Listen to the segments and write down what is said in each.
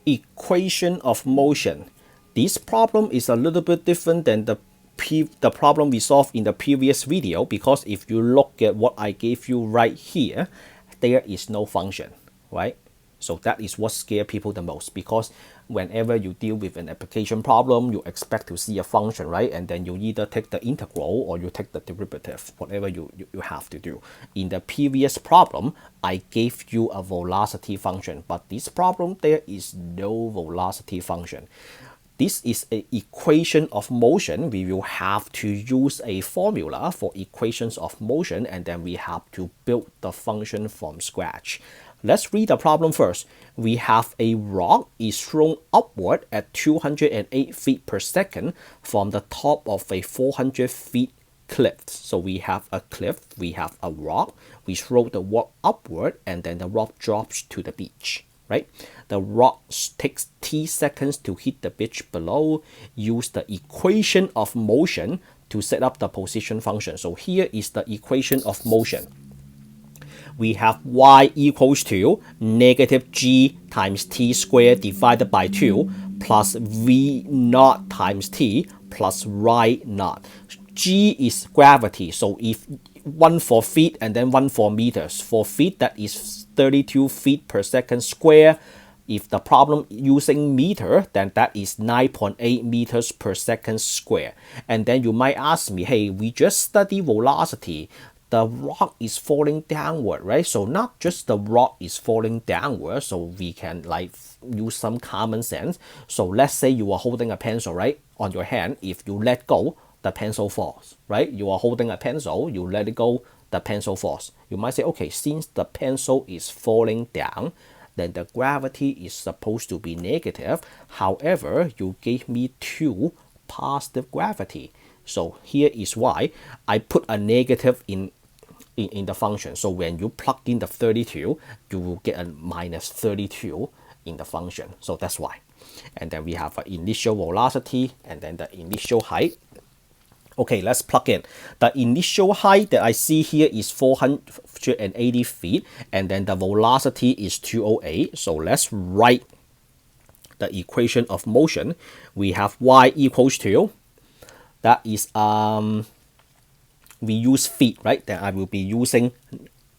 equation of motion. This problem is a little bit different than the problem we solved in the previous video, because if you look at what I gave you right here, there is no function, right? So that is what scares people the most, because whenever you deal with an application problem, you expect to see a function, right? And then you either take the integral or you take the derivative, whatever you have to do. In the previous problem, I gave you a velocity function, but this problem, there is no velocity function. This is an equation of motion. We will have to use a formula for equations of motion, and then we have to build the function from scratch. Let's read the problem first. We have a rock is thrown upward at 208 feet per second from the top of a 400 feet cliff. So we have a cliff, we have a rock, we throw the rock upward, and then the rock drops to the beach, right? The rock takes t seconds to hit the beach below. Use the equation of motion to set up the position function. So here is the equation of motion. We have y equals to negative g times t squared divided by 2 plus v naught times t plus y naught. G is gravity, so if one for feet and then one for meters. For feet, that is 32 feet per second square. If the problem using meter, then that is 9.8 meters per second square. And then you might ask me, hey, we just study velocity. The rock is falling downward, right? So not just the rock is falling downward, so we can like use some common sense. So let's say you are holding a pencil, right, on your hand. If you let go, the pencil falls, right? You are holding a pencil, you let it go, the pencil falls. You might say, okay, since the pencil is falling down, then the gravity is supposed to be negative. However, you gave me 2 positive gravity. So here is why I put a negative in the function. So when you plug in the 32, you will get a minus 32 in the function. So that's why. And then we have an initial velocity and then the initial height. Okay, let's plug in. The initial height that I see here is 480 feet, and then the velocity is 208. So let's write the equation of motion. We have y equals to, that is, we use feet, right? Then I will be using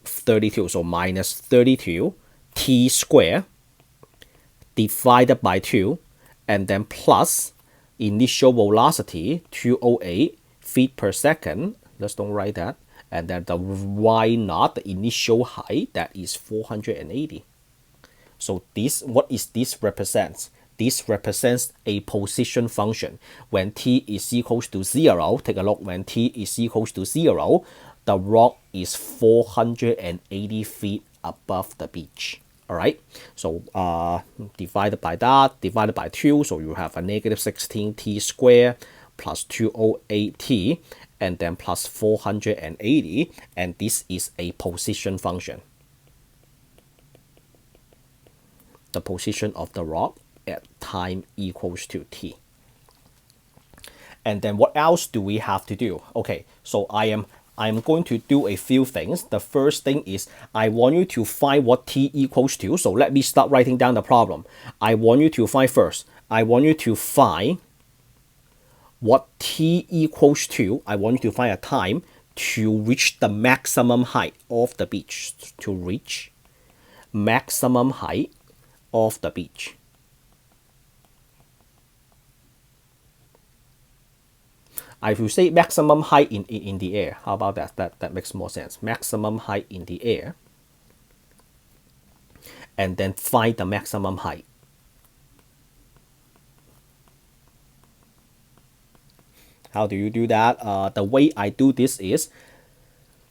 32. So minus 32 t squared divided by 2, and then plus initial velocity 208 feet per second. Let's don't write that. And then the y naught, the initial height, that is 480. So this, what is this represents? This represents a position function. When t is equals to 0, take a look, when t is equals to 0, the rock is 480 feet above the beach. All right, so divided by that, divided by 2, so you have a negative 16t squared plus 208t, and then plus 480, and this is a position function. The position of the rock at time equals to t. And then what else do we have to do? Okay, so I'm going to do a few things. The first thing is I want you to find what t equals to. So let me start writing down the problem. I want you to find first. I want you to find what t equals to. I want you to find a time to reach the maximum height of the beach. To reach maximum height of the beach. I will say maximum height in the air. How about that? That makes more sense. Maximum height in the air. And then find the maximum height. How do you do that? The way I do this is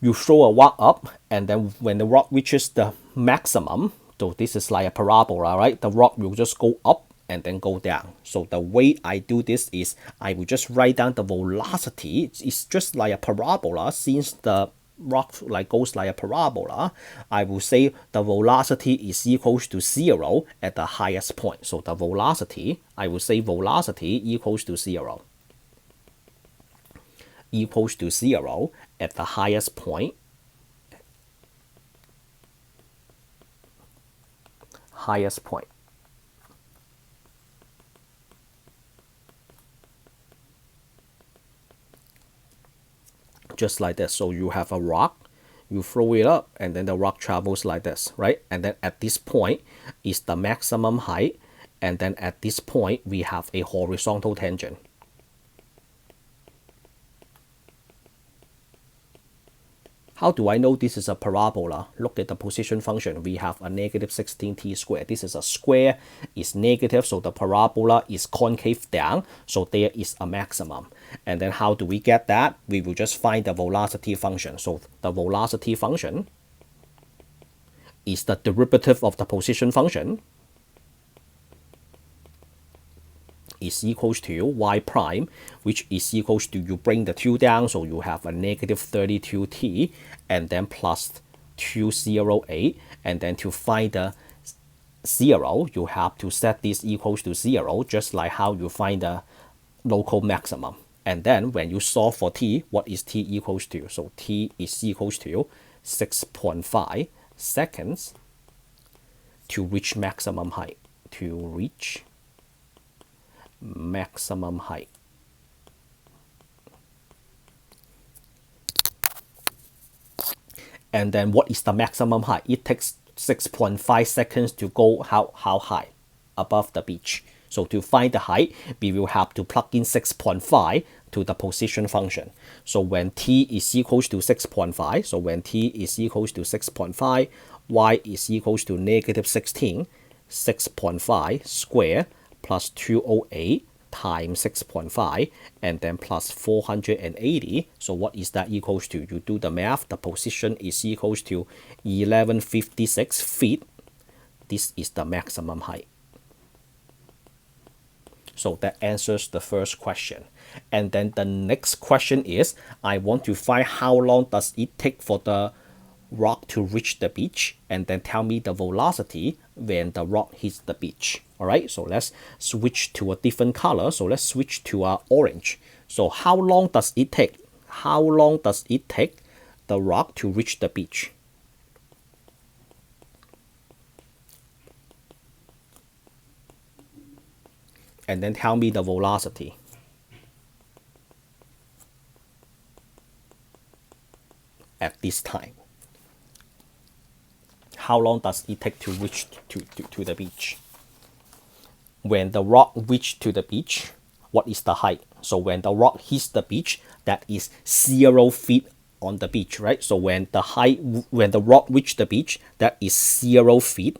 you throw a rock up, and then when the rock reaches the maximum, so this is like a parabola, right? The rock will just go up and then go down. So the way I do this is I will just write down the velocity. It's just like a parabola. Since the rock like goes like a parabola, I will say the velocity is equals to 0 at the highest point. So the velocity, I will say velocity equals to 0. Equals to 0 at the highest point. Highest point. just like this. So you have a rock, you throw it up, and then the rock travels like this, right? And then at this point is the maximum height, and then at this point we have a horizontal tangent. How do I know this is a parabola? Look at the position function. We have a negative 16t squared. This is a square, it's negative, so the parabola is concave down, so there is a maximum. And then how do we get that? We will just find the velocity function. So the velocity function is the derivative of the position function is equals to y prime, which is equals to, you bring the 2 down, so you have a negative 32t, and then plus 208, and then to find the 0, you have to set this equals to 0, just like how you find the local maximum. And then when you solve for t, what is t equals to? So t is equals to 6.5 seconds to reach maximum height, to reach maximum height. And then what is the maximum height? It takes 6.5 seconds to go how high? Above the beach. So to find the height, we will have to plug in 6.5 to the position function. So when t is equals to 6.5, so when t is equals to 6.5, y is equals to negative 16, 6.5 square plus 208 times 6.5, and then plus 480. So what is that equals to? You do the math. The position is equals to 1156 feet. This is the maximum height. So that answers the first question. And then the next question is, I want to find how long does it take for the rock to reach the beach, and then tell me the velocity when the rock hits the beach. All right, so let's switch to a different color. So let's switch to orange. So how long does it take? How long does it take the rock to reach the beach? And then tell me the velocity. At this time. How long does it take to reach to the beach? When the rock reaches to the beach, what is the height? So when the rock hits the beach, that is 0 feet on the beach, right? So when the rock reaches the beach, that is 0 feet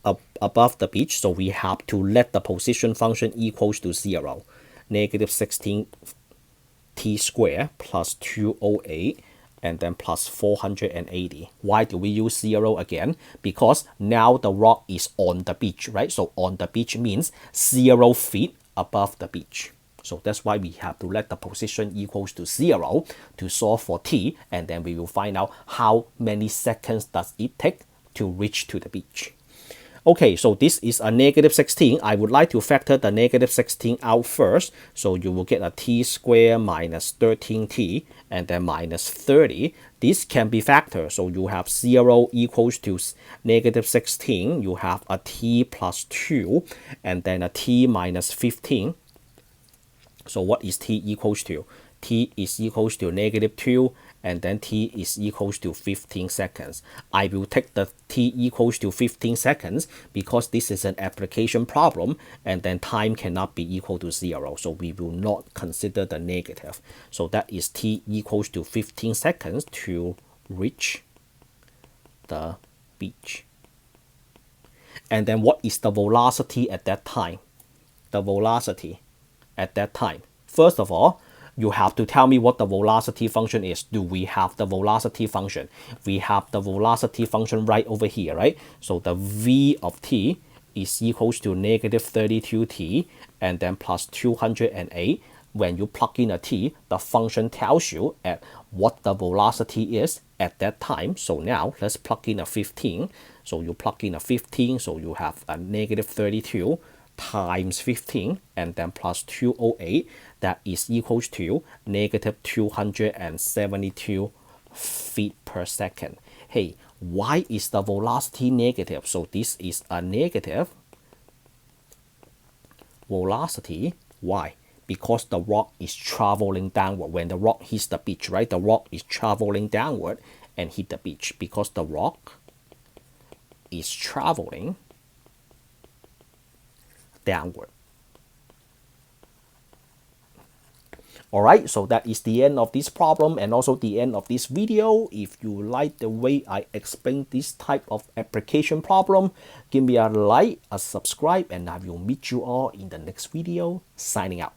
above the beach. So we have to let the position function equals to 0. Negative 16 t squared plus 208, and then plus 480. Why do we use 0 again? Because now the rock is on the beach, right? So on the beach means 0 feet above the beach. So that's why we have to let the position equals to 0 to solve for t, and then we will find out how many seconds does it take to reach to the beach. Okay, so this is a negative 16. I would like to factor the negative 16 out first. So you will get a t squared minus 13t, and then minus 30. This can be factored. So you have 0 equals to negative 16. You have a t plus 2, and then a t minus 15. So what is t equals to? T is equals to negative 2, and then t is equals to 15 seconds. I will take the t equals to 15 seconds because this is an application problem, and then time cannot be equal to 0. So we will not consider the negative. So that is t equals to 15 seconds to reach the beach. And then what is the velocity at that time? The velocity at that time. First of all, you have to tell me what the velocity function is. Do we have the velocity function? We have the velocity function right over here, right? So the v of t is equals to negative 32t, and then plus 208. When you plug in a t, the function tells you at what the velocity is at that time. So now let's plug in a 15. So you plug in a 15, so you have a negative 32 times 15, and then plus 208, that is equals to negative 272 feet per second. Hey, why is the velocity negative? So this is a negative velocity. Why? because the rock is traveling downward. When the rock hits the beach, right? The rock is traveling downward and hit the beach because the rock is traveling downward. Alright, so that is the end of this problem and also the end of this video. If you like the way I explain this type of application problem, give me a like, a subscribe, and I will meet you all in the next video. Signing out.